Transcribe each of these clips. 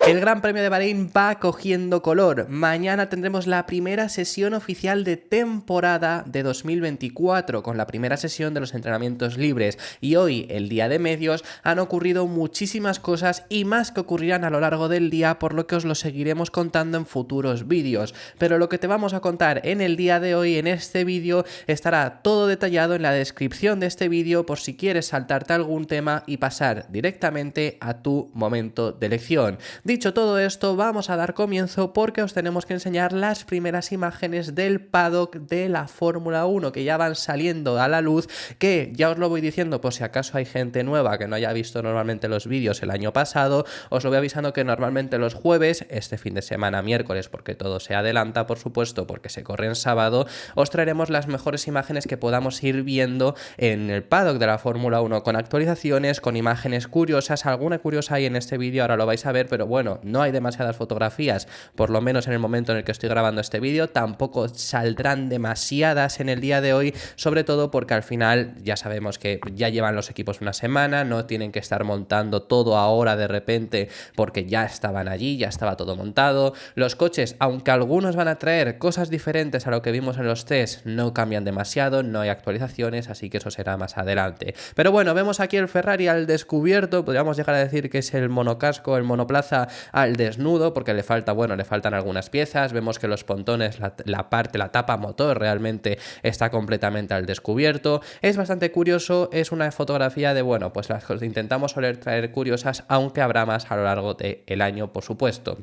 El Gran Premio de Bahrein va cogiendo color. Mañana tendremos la primera sesión oficial de temporada de 2024, con la primera sesión de los entrenamientos libres. Y hoy, el día de medios, han ocurrido muchísimas cosas y más que ocurrirán a lo largo del día, por lo que os lo seguiremos contando en futuros vídeos. Pero lo que te vamos a contar en el día de hoy, en este vídeo, estará todo detallado en la descripción de este vídeo por si quieres saltarte algún tema y pasar directamente a tu momento de elección. Dicho todo esto, vamos a dar comienzo porque os tenemos que enseñar las primeras imágenes del paddock de la Fórmula 1 que ya van saliendo a la luz, que ya os lo voy diciendo por si acaso hay gente nueva que no haya visto normalmente los vídeos el año pasado, os lo voy avisando que normalmente los jueves, este fin de semana miércoles, porque todo se adelanta por supuesto porque se corre en sábado, os traeremos las mejores imágenes que podamos ir viendo en el paddock de la Fórmula 1 con actualizaciones, con imágenes curiosas. Alguna curiosa hay en este vídeo, ahora lo vais a ver, pero bueno, no hay demasiadas fotografías, por lo menos en el momento en el que estoy grabando este vídeo. Tampoco saldrán demasiadas en el día de hoy, sobre todo porque al final ya sabemos que ya llevan los equipos una semana, no tienen que estar montando todo ahora de repente porque ya estaban allí, ya estaba todo montado. Los coches, aunque algunos van a traer cosas diferentes a lo que vimos en los test, no cambian demasiado, no hay actualizaciones, así que eso será más adelante. Pero bueno, vemos aquí el Ferrari al descubierto, podríamos llegar a decir que es el monocasco, el monoplaza al desnudo, porque le faltan algunas piezas. Vemos que los pontones, la tapa motor realmente está completamente al descubierto. Es bastante curioso, es una fotografía de, bueno, pues las cosas intentamos soler traer curiosas, aunque habrá más a lo largo del año, por supuesto.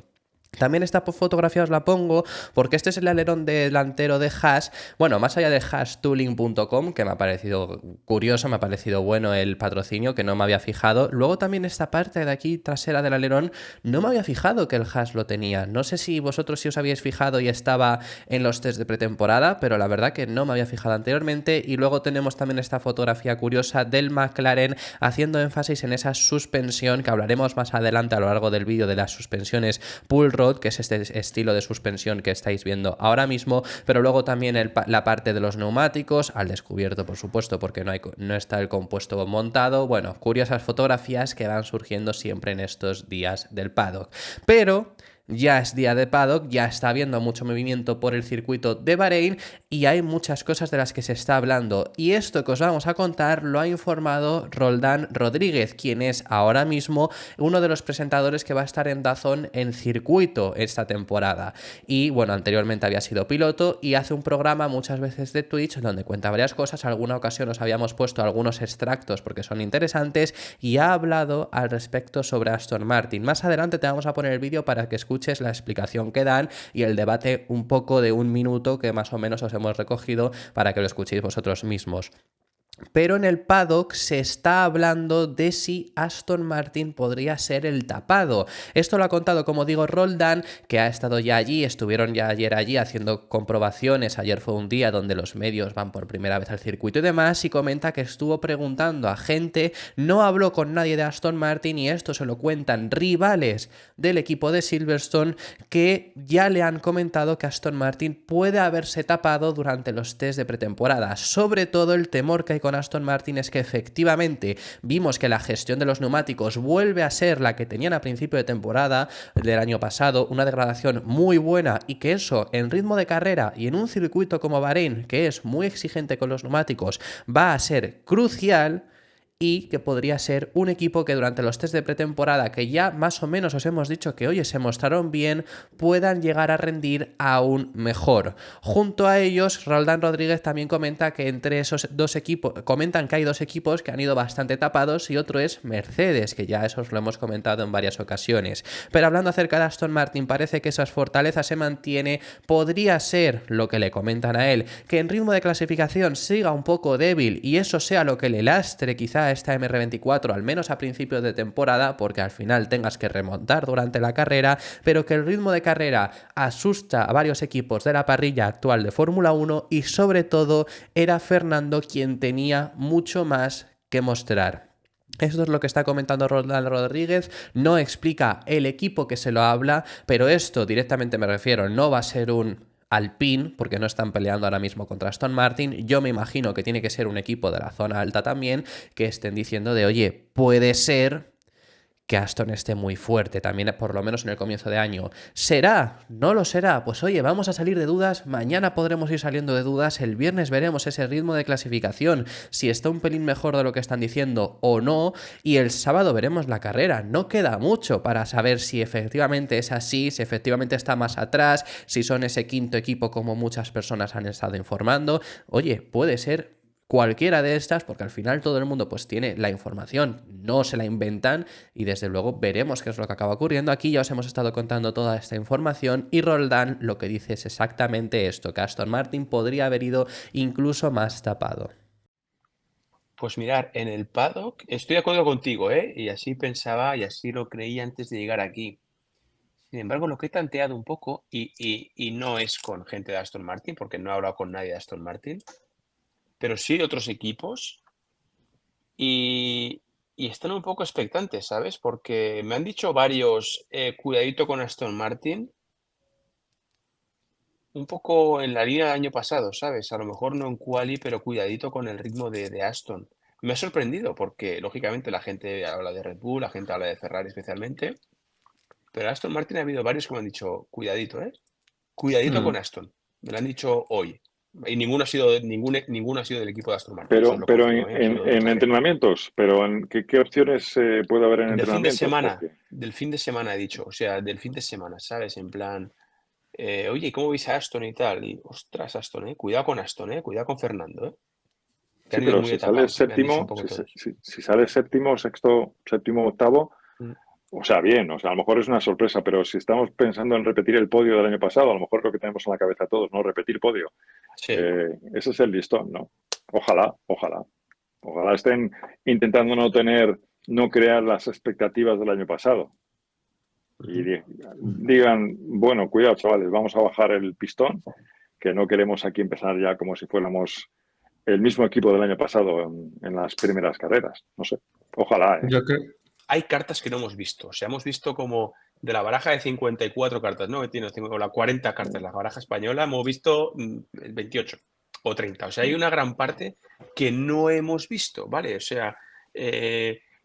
También esta fotografía os la pongo porque este es el alerón delantero de Haas. Bueno, más allá de haastooling.com, que me ha parecido curioso, me ha parecido bueno el patrocinio, que no me había fijado. Luego también esta parte de aquí trasera del alerón, no me había fijado que el Haas lo tenía. No sé si vosotros sí os habíais fijado y estaba en los test de pretemporada, pero la verdad que no me había fijado anteriormente. Y luego tenemos también esta fotografía curiosa del McLaren haciendo énfasis en esa suspensión, que hablaremos más adelante a lo largo del vídeo de las suspensiones pull rod, que es este estilo de suspensión que estáis viendo ahora mismo, pero luego también la parte de los neumáticos al descubierto, por supuesto, porque no está el compuesto montado. Bueno, curiosas fotografías que van surgiendo siempre en estos días del paddock. Pero ya es día de paddock, ya está habiendo mucho movimiento por el circuito de Bahrein y hay muchas cosas de las que se está hablando. Y esto que os vamos a contar lo ha informado Roldán Rodríguez, quien es ahora mismo uno de los presentadores que va a estar en DAZN en circuito esta temporada. Y bueno, anteriormente había sido piloto y hace un programa muchas veces de Twitch donde cuenta varias cosas. Alguna ocasión os habíamos puesto algunos extractos porque son interesantes y ha hablado al respecto sobre Aston Martin. Más adelante te vamos a poner el vídeo para que escuches la explicación que dan y el debate un poco de un minuto que más o menos os hemos recogido para que lo escuchéis vosotros mismos. Pero en el paddock se está hablando de si Aston Martin podría ser el tapado. Esto lo ha contado, como digo, Roldán, que ha estado ya allí, estuvieron ya ayer allí haciendo comprobaciones. Ayer fue un día donde los medios van por primera vez al circuito y demás, y comenta que estuvo preguntando a gente, no habló con nadie de Aston Martin, y esto se lo cuentan rivales del equipo de Silverstone, que ya le han comentado que Aston Martin puede haberse tapado durante los test de pretemporada. Sobre todo el temor que hay con Aston Martin es que efectivamente vimos que la gestión de los neumáticos vuelve a ser la que tenían a principio de temporada del año pasado, una degradación muy buena, y que eso en ritmo de carrera y en un circuito como Bahrein, que es muy exigente con los neumáticos, va a ser crucial. Y que podría ser un equipo que durante los test de pretemporada, que ya más o menos os hemos dicho que oye, se mostraron bien, puedan llegar a rendir aún mejor. Junto a ellos, Roldán Rodríguez también comenta que entre esos dos equipos, comentan que hay dos equipos que han ido bastante tapados y otro es Mercedes, que ya eso os lo hemos comentado en varias ocasiones. Pero hablando acerca de Aston Martin, parece que esas fortalezas se mantiene. Podría ser lo que le comentan a él, que en ritmo de clasificación siga un poco débil y eso sea lo que le lastre quizá esta MR24, al menos a principios de temporada, porque al final tengas que remontar durante la carrera, pero que el ritmo de carrera asusta a varios equipos de la parrilla actual de Fórmula 1 y sobre todo era Fernando quien tenía mucho más que mostrar. Esto es lo que está comentando Roldán Rodríguez, no explica el equipo que se lo habla, pero esto directamente me refiero, no va a ser un Alpine, porque no están peleando ahora mismo contra Aston Martin. Yo me imagino que tiene que ser un equipo de la zona alta también, que estén diciendo de, oye, puede ser que Aston esté muy fuerte, también por lo menos en el comienzo de año. ¿Será? ¿No lo será? Pues oye, vamos a salir de dudas, mañana podremos ir saliendo de dudas, el viernes veremos ese ritmo de clasificación, si está un pelín mejor de lo que están diciendo o no, y el sábado veremos la carrera. No queda mucho para saber si efectivamente es así, si efectivamente está más atrás, si son ese quinto equipo como muchas personas han estado informando. Oye, puede ser cualquiera de estas, porque al final todo el mundo pues tiene la información, no se la inventan y desde luego veremos qué es lo que acaba ocurriendo. Aquí ya os hemos estado contando toda esta información y Roldán lo que dice es exactamente esto, que Aston Martin podría haber ido incluso más tapado. Pues mirar, en el paddock estoy de acuerdo contigo, ¿eh? Y así pensaba y así lo creía antes de llegar aquí. Sin embargo, lo que he tanteado un poco, y no es con gente de Aston Martin, porque no he hablado con nadie de Aston Martin, pero sí de otros equipos, y, y están un poco expectantes, ¿sabes? Porque me han dicho varios, cuidadito con Aston Martin, un poco en la línea del año pasado, ¿sabes? A lo mejor no en quali, pero cuidadito con el ritmo de Aston. Me ha sorprendido porque, lógicamente, la gente habla de Red Bull, la gente habla de Ferrari especialmente, pero Aston Martin ha habido varios que me han dicho, cuidadito, ¿eh? Cuidadito con Mm. Aston. Me lo han dicho hoy. Y ninguno ha sido del equipo de Aston Martin, eso os lo Pero confirmo, ¿eh? Han sido de en otra gente. entrenamientos, pero ¿qué opciones puede haber en entrenamientos? Porque Del fin de semana he dicho, o sea, del fin de semana, ¿sabes? En plan, oye, ¿cómo veis a Aston y tal? Y, ostras, Aston, cuidado con Aston, cuidado con Fernando, que sí, han ido pero muy si sales etapados, me han dicho un séptimo, poco todos. si sales séptimo, sexto, séptimo, octavo, Mm, o sea, bien, o sea, a lo mejor es una sorpresa, pero si estamos pensando en repetir el podio del año pasado, a lo mejor lo que tenemos en la cabeza todos, ¿no? Repetir podio. sí. Ese es el listón, ¿no? Ojalá, ojalá. Ojalá estén intentando no crear las expectativas del año pasado. Y Ujú. digan, bueno, cuidado, chavales, vamos a bajar el pistón, que no queremos aquí empezar ya como si fuéramos el mismo equipo del año pasado en las primeras carreras. No sé. Ojalá, ¿eh? Yo creo, Hay cartas que no hemos visto. O sea, hemos visto como de la baraja de 54 cartas, ¿no? Que tiene o la 40 cartas, la baraja española, hemos visto 28 o 30. O sea, hay una gran parte que no hemos visto, ¿vale? O sea,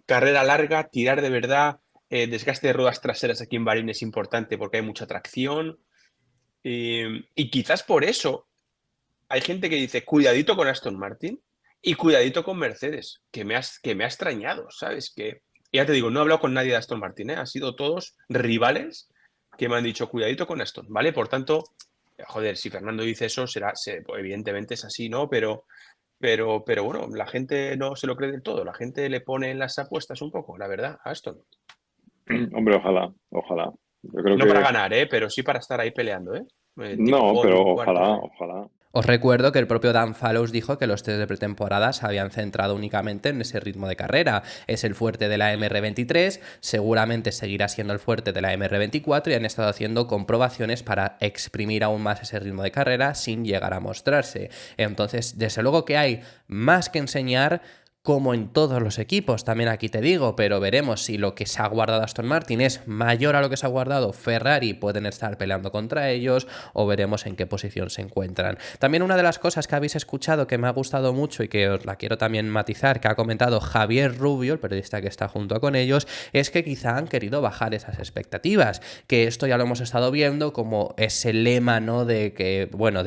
carrera larga, tirar de verdad, desgaste de ruedas traseras aquí en Bahrein es importante porque hay mucha tracción. Y quizás por eso hay gente que dice, cuidadito con Aston Martin y cuidadito con Mercedes, que me ha extrañado, ¿sabes? Que, ya te digo, no he hablado con nadie de Aston Martin, ¿eh? Han sido todos rivales que me han dicho, cuidadito con Aston, ¿vale? Por tanto, joder, si Fernando dice eso, pues evidentemente es así, ¿no? Pero bueno, la gente no se lo cree del todo, la gente le pone en las apuestas un poco, la verdad, a Aston. Hombre, ojalá, ojalá. Yo creo No para que ganar, pero sí para estar ahí peleando, ¿eh? Tipo no, pero podium, cuarto, ojalá, ¿eh? ojalá. Os recuerdo que el propio Dan Fallows dijo que los test de pretemporada se habían centrado únicamente en ese ritmo de carrera. Es el fuerte de la MR23, seguramente seguirá siendo el fuerte de la MR24 y han estado haciendo comprobaciones para exprimir aún más ese ritmo de carrera sin llegar a mostrarse. Entonces, desde luego que hay más que enseñar, como en todos los equipos, también aquí te digo, pero veremos si lo que se ha guardado Aston Martin es mayor a lo que se ha guardado Ferrari, pueden estar peleando contra ellos, o veremos en qué posición se encuentran. También una de las cosas que habéis escuchado que me ha gustado mucho y que os la quiero también matizar, que ha comentado Javier Rubio, el periodista que está junto con ellos, es que quizá han querido bajar esas expectativas, que esto ya lo hemos estado viendo como ese lema, ¿no? De que, bueno,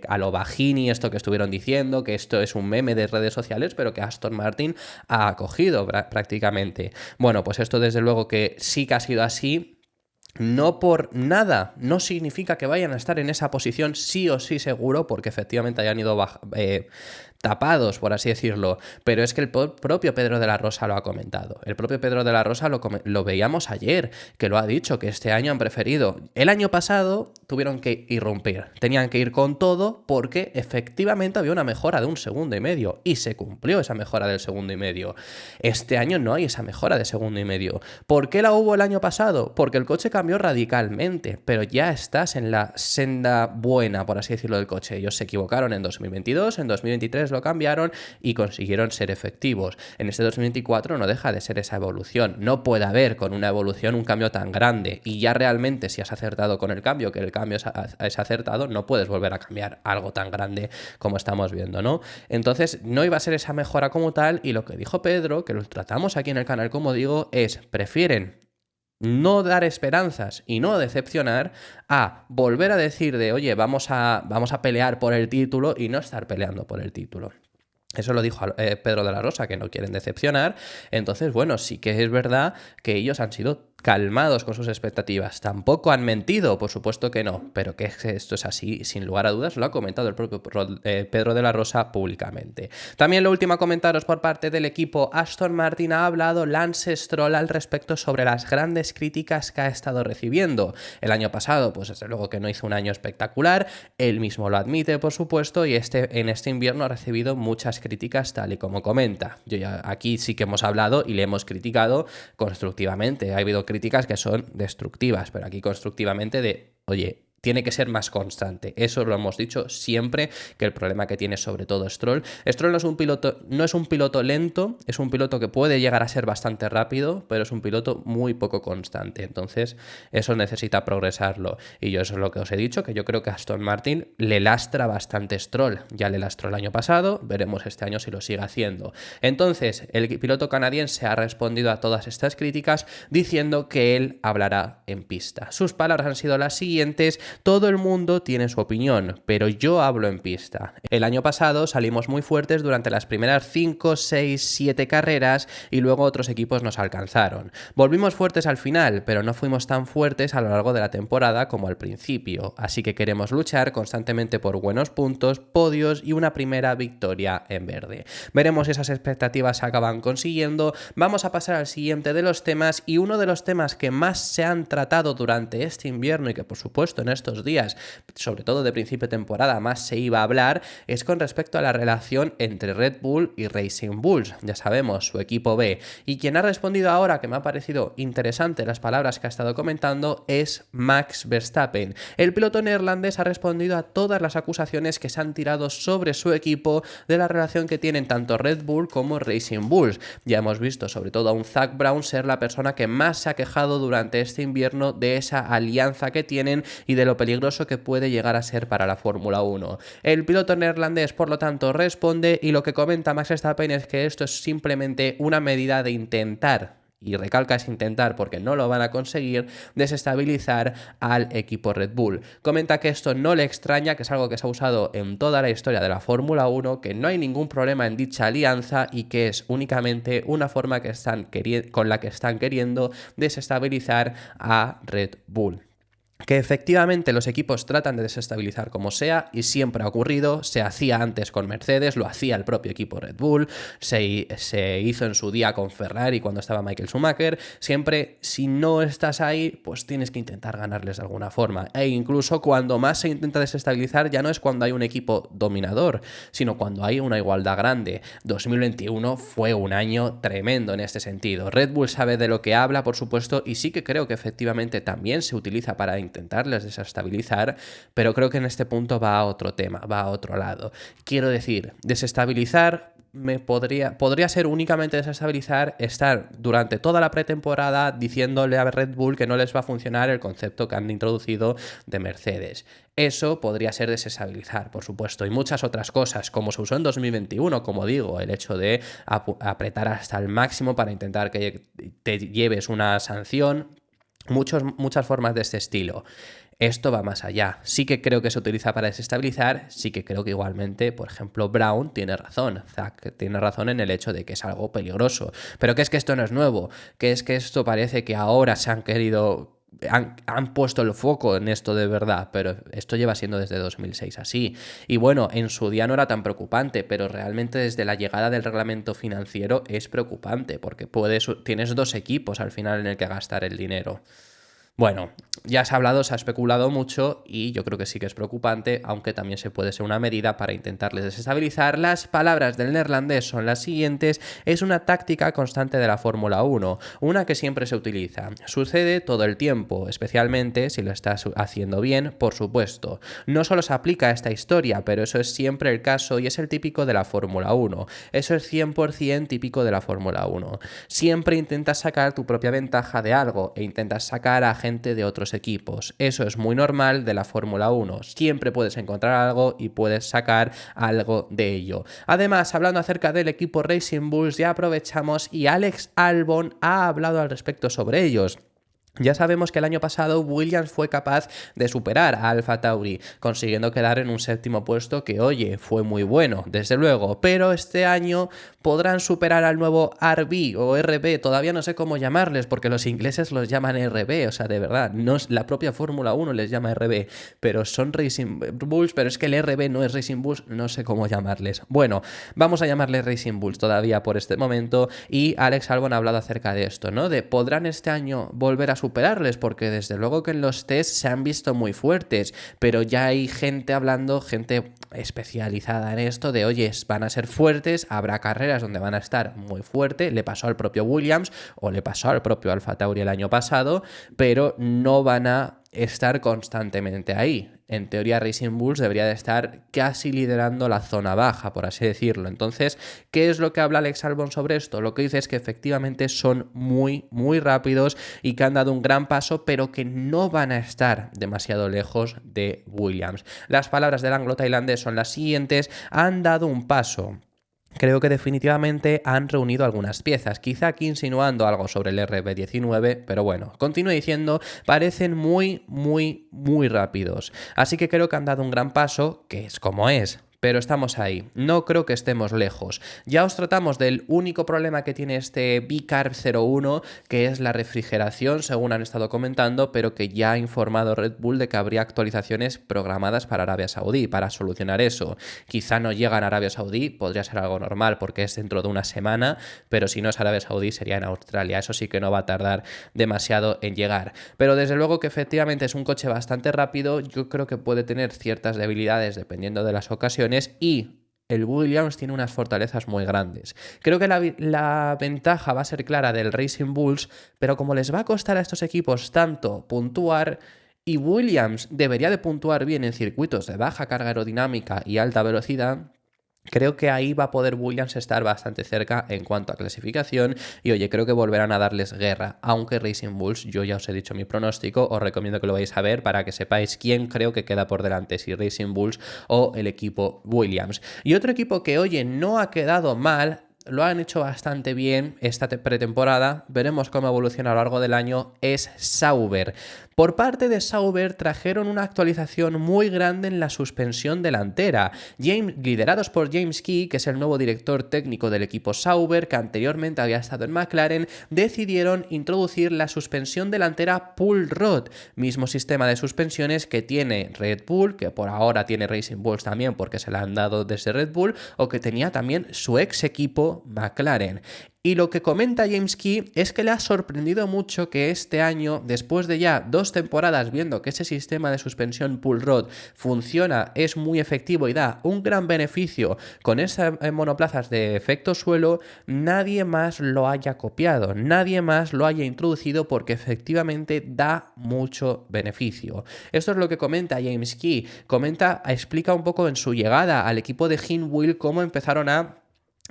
a lo Bajini, esto que estuvieron diciendo, que esto es un meme de redes sociales, pero que Aston Martin ha acogido prácticamente. Bueno, pues esto desde luego que sí que ha sido así. No por nada, no significa que vayan a estar en esa posición sí o sí seguro, porque efectivamente hayan ido tapados, por así decirlo, pero es que el propio Pedro de la Rosa lo ha comentado. El propio Pedro de la Rosa lo veíamos ayer, que lo ha dicho, que este año han preferido. El año pasado tuvieron que irrumpir, tenían que ir con todo porque efectivamente había una mejora de 1,5 segundos y se cumplió esa mejora del 1,5 segundos. Este año no hay esa mejora de 1,5 segundos. ¿Por qué la hubo el año pasado? Porque el coche cambió radicalmente, pero ya estás en la senda buena, por así decirlo, del coche. Ellos se equivocaron en 2022, en 2023 oficiales lo cambiaron y consiguieron ser efectivos. En este 2024 no deja de ser esa evolución. No puede haber con una evolución un cambio tan grande, y ya realmente si has acertado con el cambio, que el cambio es acertado, no puedes volver a cambiar algo tan grande como estamos viendo, ¿no? Entonces no iba a ser esa mejora como tal, y lo que dijo Pedro, que lo tratamos aquí en el canal, como digo, es prefieren no dar esperanzas y no decepcionar a volver a decir de, oye, vamos a pelear por el título y no estar peleando por el título. Eso lo dijo Pedro de la Rosa, que no quieren decepcionar. Entonces, bueno, sí que es verdad que ellos han sido calmados con sus expectativas. Tampoco han mentido, por supuesto que no, pero que esto es así, sin lugar a dudas, lo ha comentado el propio Pedro de la Rosa públicamente. También lo último a comentaros por parte del equipo Aston Martin: ha hablado Lance Stroll al respecto sobre las grandes críticas que ha estado recibiendo. El año pasado, pues desde luego que no hizo un año espectacular, él mismo lo admite, por supuesto, y en este invierno ha recibido muchas críticas, tal y como comenta. Aquí sí que hemos hablado y le hemos criticado constructivamente. Ha habido críticas que son destructivas, pero aquí constructivamente de, oye, tiene que ser más constante. Eso lo hemos dicho siempre, que el problema que tiene sobre todo Stroll no es un piloto lento, es un piloto que puede llegar a ser bastante rápido, pero es un piloto muy poco constante. Entonces, eso necesita progresarlo. Y yo eso es lo que os he dicho, que yo creo que a Aston Martin le lastra bastante Stroll. Ya le lastró el año pasado, veremos este año si lo sigue haciendo. Entonces, el piloto canadiense ha respondido a todas estas críticas diciendo que él hablará en pista. Sus palabras han sido las siguientes: todo el mundo tiene su opinión, pero yo hablo en pista. El año pasado salimos muy fuertes durante las primeras 5, 6, 7 carreras y luego otros equipos nos alcanzaron. Volvimos fuertes al final, pero no fuimos tan fuertes a lo largo de la temporada como al principio, así que queremos luchar constantemente por buenos puntos, podios y una primera victoria en verde. Veremos si esas expectativas se acaban consiguiendo. Vamos a pasar al siguiente de los temas, y uno de los temas que más se han tratado durante este invierno y que por supuesto en estos días, sobre todo de principio de temporada, más se iba a hablar, es con respecto a la relación entre Red Bull y Racing Bulls. Ya sabemos, su equipo B. Y quien ha respondido ahora, que me ha parecido interesante las palabras que ha estado comentando, es Max Verstappen. El piloto neerlandés ha respondido a todas las acusaciones que se han tirado sobre su equipo de la relación que tienen tanto Red Bull como Racing Bulls. Ya hemos visto sobre todo a un Zak Brown ser la persona que más se ha quejado durante este invierno de esa alianza que tienen y de lo peligroso que puede llegar a ser para la Fórmula 1. El piloto neerlandés, por lo tanto, responde, y lo que comenta Max Verstappen es que esto es simplemente una medida de intentar, y recalca es intentar porque no lo van a conseguir, desestabilizar al equipo Red Bull. Comenta que esto no le extraña, que es algo que se ha usado en toda la historia de la Fórmula 1, que no hay ningún problema en dicha alianza y que es únicamente una forma con la que están queriendo desestabilizar a Red Bull. Que efectivamente los equipos tratan de desestabilizar como sea, y siempre ha ocurrido. Se hacía antes con Mercedes, lo hacía el propio equipo Red Bull, se hizo en su día con Ferrari cuando estaba Michael Schumacher. Siempre, si no estás ahí, pues tienes que intentar ganarles de alguna forma. E incluso cuando más se intenta desestabilizar, ya no es cuando hay un equipo dominador, sino cuando hay una igualdad grande. 2021 fue un año tremendo en este sentido. Red Bull sabe de lo que habla, por supuesto, y sí que creo que efectivamente también se utiliza para intentarles desestabilizar, pero creo que en este punto va a otro tema, va a otro lado. Quiero decir, desestabilizar podría ser únicamente desestabilizar, estar durante toda la pretemporada diciéndole a Red Bull que no les va a funcionar el concepto que han introducido de Mercedes. Eso podría ser desestabilizar, por supuesto, y muchas otras cosas, como se usó en 2021, como digo, el hecho de apretar hasta el máximo para intentar que te lleves una sanción. Muchas formas de este estilo. Esto va más allá. Sí que creo que se utiliza para desestabilizar, sí que creo que igualmente, por ejemplo, Brown tiene razón, Zak tiene razón en el hecho de que es algo peligroso. Pero que es que esto no es nuevo, que es que esto parece que ahora se han querido... Han puesto el foco en esto de verdad, pero esto lleva siendo desde 2006 así. Y bueno, en su día no era tan preocupante, pero realmente desde la llegada del reglamento financiero es preocupante, porque tienes dos equipos al final en el que gastar el dinero. Bueno, ya se ha hablado, se ha especulado mucho y yo creo que sí que es preocupante, aunque también se puede ser una medida para intentarles desestabilizar. Las palabras del neerlandés son las siguientes: es una táctica constante de la Fórmula 1, una que siempre se utiliza. Sucede todo el tiempo, especialmente si lo estás haciendo bien, por supuesto. No solo se aplica a esta historia, pero eso es siempre el caso y es el típico de la Fórmula 1. Eso es 100% típico de la Fórmula 1. Siempre intentas sacar tu propia ventaja de algo e intentas sacar a gente de otros equipos. Eso es muy normal de la Fórmula 1. Siempre puedes encontrar algo y puedes sacar algo de ello. Además, hablando acerca del equipo Racing Bulls, ya aprovechamos y Alex Albon ha hablado al respecto sobre ellos. Ya sabemos que el año pasado Williams fue capaz de superar a Alfa Tauri, consiguiendo quedar en un 7º puesto que, oye, fue muy bueno, desde luego, pero este año podrán superar al nuevo RB o RB, todavía no sé cómo llamarles, porque los ingleses los llaman RB, o sea, de verdad, no es la propia Fórmula 1 les llama RB, pero son Racing Bulls, pero es que el RB no es Racing Bulls, no sé cómo llamarles. Bueno, vamos a llamarles Racing Bulls todavía por este momento, y Alex Albon ha hablado acerca de esto, ¿no? De podrán este año volver a superarles, porque desde luego que en los tests se han visto muy fuertes, pero ya hay gente hablando, gente especializada en esto, de oye, van a ser fuertes, habrá carreras donde van a estar muy fuerte, le pasó al propio Williams o le pasó al propio Alfa Tauri el año pasado, pero no van a estar constantemente ahí. En teoría Racing Bulls debería de estar casi liderando la zona baja, por así decirlo. Entonces, ¿qué es lo que habla Alex Albon sobre esto? Lo que dice es que efectivamente son muy rápidos y que han dado un gran paso, pero que no van a estar demasiado lejos de Williams. Las palabras del anglo-tailandés son las siguientes: han dado un paso. Creo que definitivamente han reunido algunas piezas, quizá aquí insinuando algo sobre el RB19, pero bueno, continúo diciendo, parecen muy rápidos. Así que creo que han dado un gran paso, que es como es. Pero estamos ahí, no creo que estemos lejos. Ya os tratamos del único problema que tiene este Bicarb 01, que es la refrigeración, según han estado comentando, pero que ya ha informado Red Bull de que habría actualizaciones programadas para Arabia Saudí, para solucionar eso. Quizá no llegan a Arabia Saudí, podría ser algo normal porque es dentro de una semana, pero si no es Arabia Saudí sería en Australia, eso sí que no va a tardar demasiado en llegar. Pero desde luego que efectivamente es un coche bastante rápido, yo creo que puede tener ciertas debilidades dependiendo de las ocasiones, y el Williams tiene unas fortalezas muy grandes. Creo que la ventaja va a ser clara del Racing Bulls, pero como les va a costar a estos equipos tanto puntuar, y Williams debería de puntuar bien en circuitos de baja carga aerodinámica y alta velocidad, creo que ahí va a poder Williams estar bastante cerca en cuanto a clasificación y oye, creo que volverán a darles guerra, aunque Racing Bulls, yo ya os he dicho mi pronóstico, os recomiendo que lo vayáis a ver para que sepáis quién creo que queda por delante, si Racing Bulls o el equipo Williams. Y otro equipo que oye, no ha quedado mal, lo han hecho bastante bien esta pretemporada, veremos cómo evoluciona a lo largo del año, es Sauber. Por parte de Sauber trajeron una actualización muy grande en la suspensión delantera. Liderados por James Key, que es el nuevo director técnico del equipo Sauber, que anteriormente había estado en McLaren, decidieron introducir la suspensión delantera Pull Rod, mismo sistema de suspensiones que tiene Red Bull, que por ahora tiene Racing Bulls también porque se la han dado desde Red Bull, o que tenía también su ex equipo McLaren. Y lo que comenta James Key es que le ha sorprendido mucho que este año, después de ya 2 temporadas viendo que ese sistema de suspensión pull rod funciona, es muy efectivo y da un gran beneficio con esas monoplazas de efecto suelo, nadie más lo haya copiado, nadie más lo haya introducido porque efectivamente da mucho beneficio. Esto es lo que comenta James Key. Explica un poco en su llegada al equipo de Hindwheel cómo empezaron a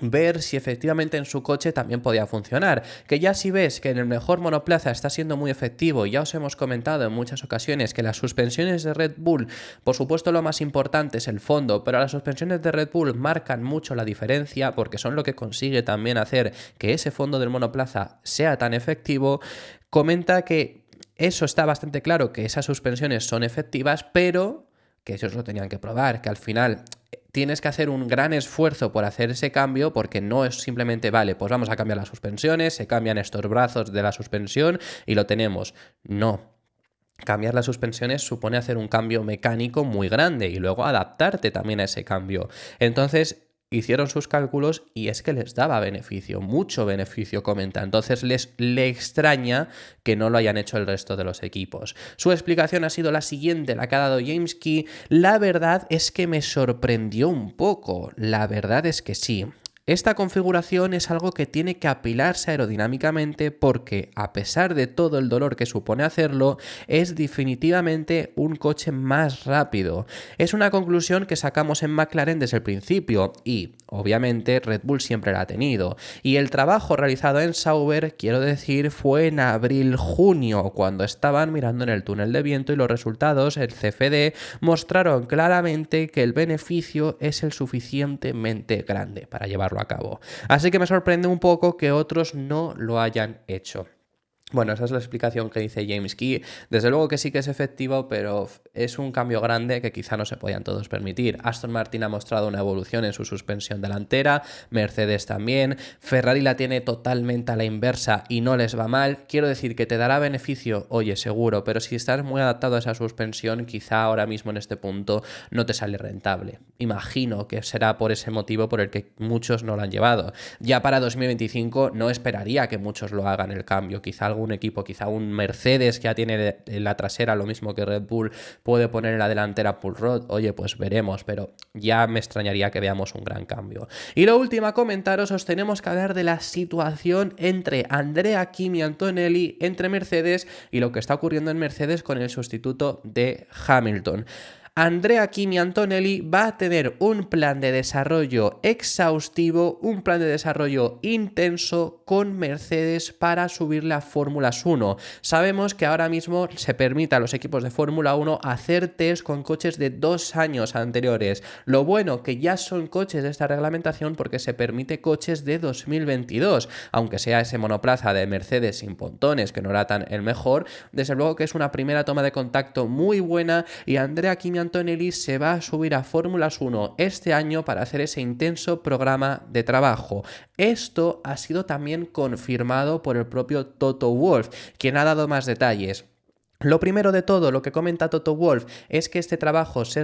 ver si efectivamente en su coche también podía funcionar, que ya si ves que en el mejor monoplaza está siendo muy efectivo, ya os hemos comentado en muchas ocasiones que las suspensiones de Red Bull, por supuesto lo más importante es el fondo, pero las suspensiones de Red Bull marcan mucho la diferencia porque son lo que consigue también hacer que ese fondo del monoplaza sea tan efectivo. Comenta que eso está bastante claro, que esas suspensiones son efectivas, pero que ellos lo tenían que probar, que al final tienes que hacer un gran esfuerzo por hacer ese cambio porque no es simplemente, vale, pues vamos a cambiar las suspensiones, se cambian estos brazos de la suspensión y lo tenemos. No. Cambiar las suspensiones supone hacer un cambio mecánico muy grande y luego adaptarte también a ese cambio. Entonces, hicieron sus cálculos y es que les daba beneficio, mucho beneficio, comenta. Entonces le extraña que no lo hayan hecho el resto de los equipos. Su explicación ha sido la siguiente, la que ha dado James Key. La verdad es que me sorprendió un poco. La verdad es que sí. Esta configuración es algo que tiene que apilarse aerodinámicamente porque, a pesar de todo el dolor que supone hacerlo, es definitivamente un coche más rápido. Es una conclusión que sacamos en McLaren desde el principio y, obviamente, Red Bull siempre la ha tenido. Y el trabajo realizado en Sauber, quiero decir, fue en abril-junio, cuando estaban mirando en el túnel de viento y los resultados, el CFD, mostraron claramente que el beneficio es el suficientemente grande para llevarlo a cabo. Así que me sorprende un poco que otros no lo hayan hecho. Bueno, esa es la explicación que dice James Key. Desde luego que sí que es efectivo, pero es un cambio grande que quizá no se podían todos permitir. Aston Martin ha mostrado una evolución en su suspensión delantera, Mercedes también, Ferrari la tiene totalmente a la inversa y no les va mal. Quiero decir que te dará beneficio, oye, seguro, pero si estás muy adaptado a esa suspensión, quizá ahora mismo en este punto no te sale rentable. Imagino que será por ese motivo por el que muchos no lo han llevado. Ya para 2025 no esperaría que muchos lo hagan el cambio, quizá algún equipo, quizá un Mercedes que ya tiene en la trasera lo mismo que Red Bull, puede poner en la delantera pull rod, oye, pues veremos, pero ya me extrañaría que veamos un gran cambio. Y lo último a comentaros, os tenemos que hablar de la situación entre Andrea Kimi Antonelli, entre Mercedes y lo que está ocurriendo en Mercedes con el sustituto de Hamilton. Andrea Kimi Antonelli va a tener un plan de desarrollo exhaustivo, un plan de desarrollo intenso con Mercedes para subirle a Fórmulas 1. Sabemos que ahora mismo se permite a los equipos de Fórmula 1 hacer test con coches de 2 años anteriores. Lo bueno que ya son coches de esta reglamentación porque se permite coches de 2022, aunque sea ese monoplaza de Mercedes sin pontones, que no era tan el mejor, desde luego que es una primera toma de contacto muy buena y Andrea Kimi Antonelli se va a subir a Fórmulas 1 este año para hacer ese intenso programa de trabajo. Esto ha sido también confirmado por el propio Toto Wolff, quien ha dado más detalles. Lo primero de todo, lo que comenta Toto Wolff, es que este trabajo se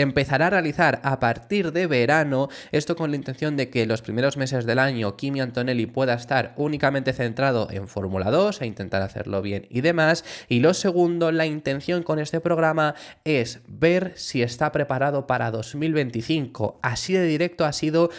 empezará a realizar a partir de verano, esto con la intención de que los primeros meses del año Kimi Antonelli pueda estar únicamente centrado en Fórmula 2 e intentar hacerlo bien y demás. Y lo segundo, la intención con este programa es ver si está preparado para 2025. Así de directo ha sido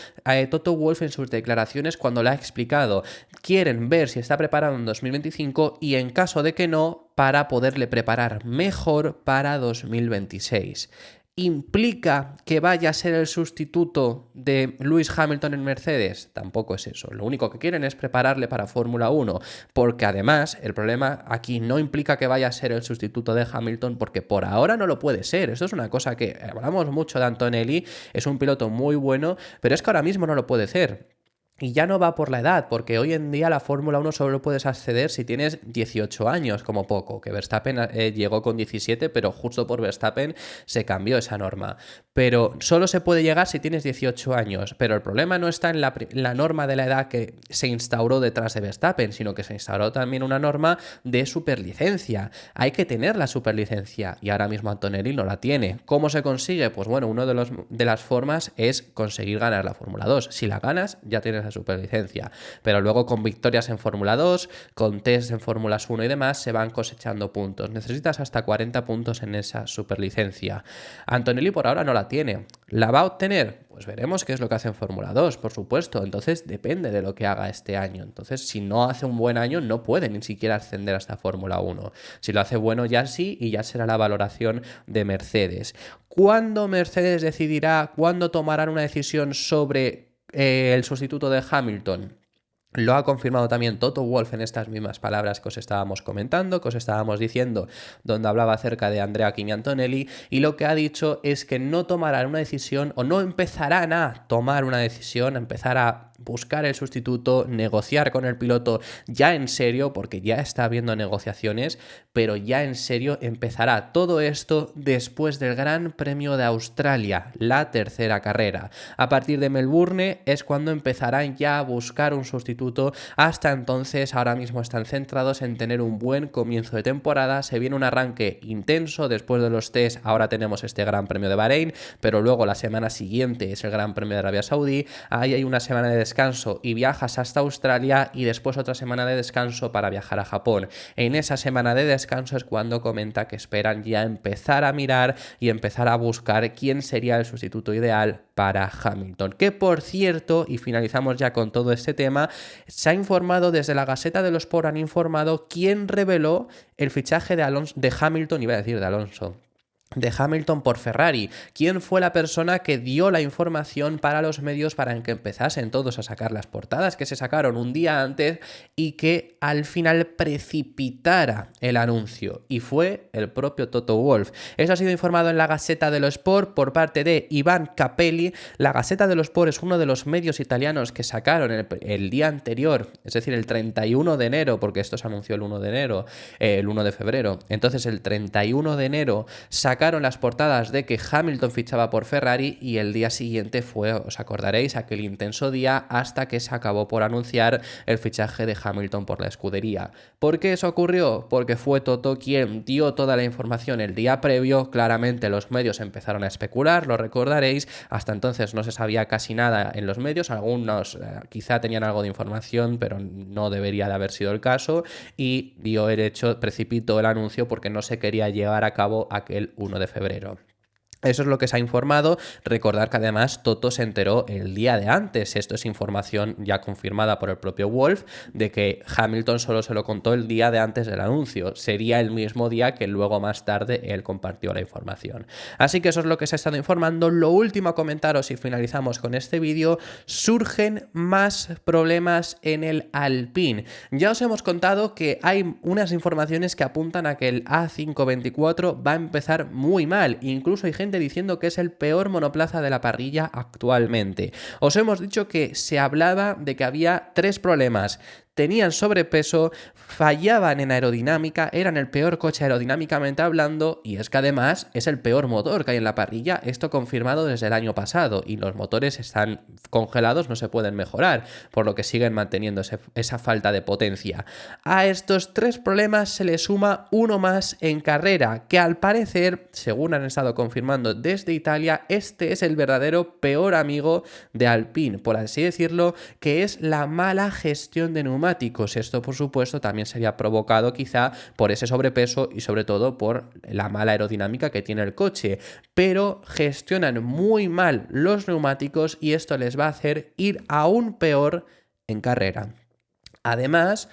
Toto Wolff en sus declaraciones cuando lo ha explicado. Quieren ver si está preparado en 2025 y en caso de que no, para poderle preparar mejor para 2026. ¿Implica que vaya a ser el sustituto de Lewis Hamilton en Mercedes? Tampoco es eso. Lo único que quieren es prepararle para Fórmula 1, porque además el problema aquí no implica que vaya a ser el sustituto de Hamilton, porque por ahora no lo puede ser. Esto es una cosa que hablamos mucho de Antonelli, es un piloto muy bueno, pero es que ahora mismo no lo puede ser. Y ya no va por la edad, porque hoy en día la Fórmula 1 solo puedes acceder si tienes 18 años como poco, que Verstappen llegó con 17, pero justo por Verstappen se cambió esa norma. Pero solo se puede llegar si tienes 18 años, pero el problema no está en la norma de la edad que se instauró detrás de Verstappen, sino que se instauró también una norma de superlicencia. Hay que tener la superlicencia y ahora mismo Antonelli no la tiene. ¿Cómo se consigue? Pues bueno, una de las formas es conseguir ganar la Fórmula 2. Si la ganas, ya tienes la superlicencia, pero luego con victorias en Fórmula 2, con test en Fórmulas 1 y demás se van cosechando puntos. Necesitas hasta 40 puntos en esa superlicencia. Antonelli por ahora no la tiene. ¿La va a obtener? Pues veremos qué es lo que hace en Fórmula 2, por supuesto. Entonces depende de lo que haga este año. Entonces si no hace un buen año no puede ni siquiera ascender hasta Fórmula 1. Si lo hace bueno ya sí, y ya será la valoración de Mercedes. ¿Cuándo Mercedes decidirá, cuándo tomarán una decisión sobre el sustituto de Hamilton? Lo ha confirmado también Toto Wolff en estas mismas palabras que os estábamos comentando, que os estábamos diciendo, donde hablaba acerca de Andrea Kimi Antonelli, y lo que ha dicho es que no tomarán una decisión o no empezarán a tomar una decisión, empezar a buscar el sustituto, negociar con el piloto ya en serio, porque ya está habiendo negociaciones, pero ya en serio empezará todo esto después del Gran Premio de Australia, la tercera carrera. A partir de Melbourne es cuando empezarán ya a buscar un sustituto. Hasta entonces, ahora mismo están centrados en tener un buen comienzo de temporada. Se viene un arranque intenso después de los test. Ahora tenemos este Gran Premio de Bahrein, pero luego la semana siguiente es el Gran Premio de Arabia Saudí. Ahí hay una semana de descanso y viajas hasta Australia y después otra semana de descanso para viajar a Japón. En esa semana de descanso es cuando comenta que esperan ya empezar a mirar y empezar a buscar quién sería el sustituto ideal para Hamilton. Que por cierto, y finalizamos ya con todo este tema, se ha informado desde la Gaceta de los Sport, han informado quién reveló el fichaje de Hamilton, iba a decir de Alonso, de Hamilton por Ferrari. ¿Quién fue la persona que dio la información para los medios para que empezasen todos a sacar las portadas que se sacaron un día antes y que al final precipitara el anuncio? Y fue el propio Toto Wolff. Eso ha sido informado en la Gaceta dello Sport por parte de Iván Capelli. La Gaceta dello Sport es uno de los medios italianos que sacaron el día anterior, es decir, el 31 de enero, porque esto se anunció el 1 de enero, el 1 de febrero. Entonces el 31 de enero sacaron las portadas de que Hamilton fichaba por Ferrari y el día siguiente fue, os acordaréis, aquel intenso día hasta que se acabó por anunciar el fichaje de Hamilton por la escudería. ¿Por qué eso ocurrió? Porque fue Toto quien dio toda la información el día previo. Claramente los medios empezaron a especular, lo recordaréis. Hasta entonces no se sabía casi nada en los medios, algunos quizá tenían algo de información, pero no debería de haber sido el caso, y dio el hecho, precipitó el anuncio porque no se quería llevar a cabo aquel 1 de febrero. Eso es lo que se ha informado. Recordar que además Toto se enteró el día de antes. Esto es información ya confirmada por el propio Wolff, de que Hamilton solo se lo contó el día de antes del anuncio. Sería el mismo día que luego más tarde él compartió la información. Así que eso es lo que se ha estado informando. Lo último a comentaros y finalizamos con este vídeo: surgen más problemas en el Alpine. Ya os hemos contado que hay unas informaciones que apuntan a que el A524 va a empezar muy mal. Incluso hay gente diciendo que es el peor monoplaza de la parrilla actualmente. Os hemos dicho que se hablaba de que había 3 problemas. Tenían sobrepeso, fallaban en aerodinámica, eran el peor coche aerodinámicamente hablando, y es que además es el peor motor que hay en la parrilla, esto confirmado desde el año pasado, y los motores están congelados, no se pueden mejorar, por lo que siguen manteniendo esa falta de potencia. A estos 3 problemas se le suma uno más en carrera, que al parecer, según han estado confirmando desde Italia, este es el verdadero peor amigo de Alpine, por así decirlo, que es la mala gestión de neumáticos. Esto, por supuesto, también sería provocado quizá por ese sobrepeso y sobre todo por la mala aerodinámica que tiene el coche, pero gestionan muy mal los neumáticos y esto les va a hacer ir aún peor en carrera. Además,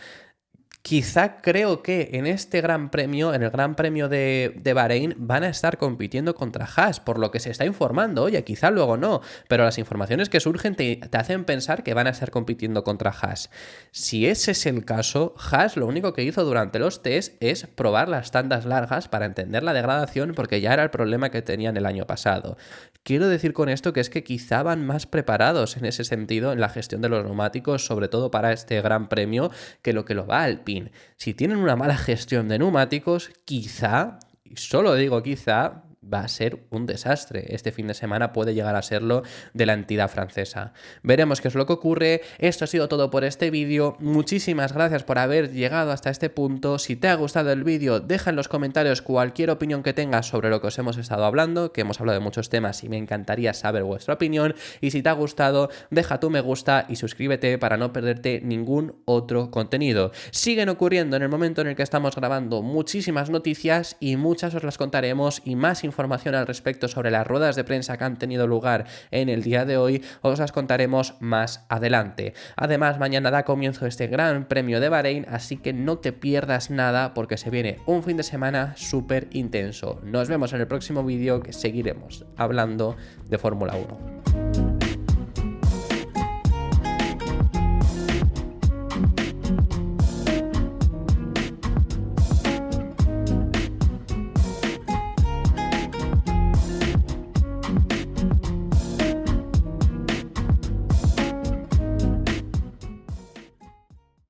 quizá creo que en este Gran Premio, en el Gran Premio de Bahrein, van a estar compitiendo contra Haas, por lo que se está informando. Oye, quizá luego no, pero las informaciones que surgen te hacen pensar que van a estar compitiendo contra Haas. Si ese es el caso, Haas lo único que hizo durante los test es probar las tandas largas para entender la degradación, porque ya era el problema que tenían el año pasado. Quiero decir con esto que es que quizá van más preparados en ese sentido en la gestión de los neumáticos, sobre todo para este Gran Premio, que lo va Alpine. Si tienen una mala gestión de neumáticos, quizá, y solo digo quizá, va a ser un desastre. Este fin de semana puede llegar a serlo de la entidad francesa. Veremos qué es lo que ocurre. Esto ha sido todo por este vídeo. Muchísimas gracias por haber llegado hasta este punto. Si te ha gustado el vídeo, deja en los comentarios cualquier opinión que tengas sobre lo que os hemos estado hablando, que hemos hablado de muchos temas y me encantaría saber vuestra opinión. Y si te ha gustado, deja tu me gusta y suscríbete para no perderte ningún otro contenido. Siguen ocurriendo en el momento en el que estamos grabando muchísimas noticias y muchas os las contaremos, y más información al respecto sobre las ruedas de prensa que han tenido lugar en el día de hoy os las contaremos más adelante. Además, mañana da comienzo este Gran Premio de Bahrein, así que no te pierdas nada porque se viene un fin de semana súper intenso. Nos vemos en el próximo vídeo, que seguiremos hablando de Fórmula 1.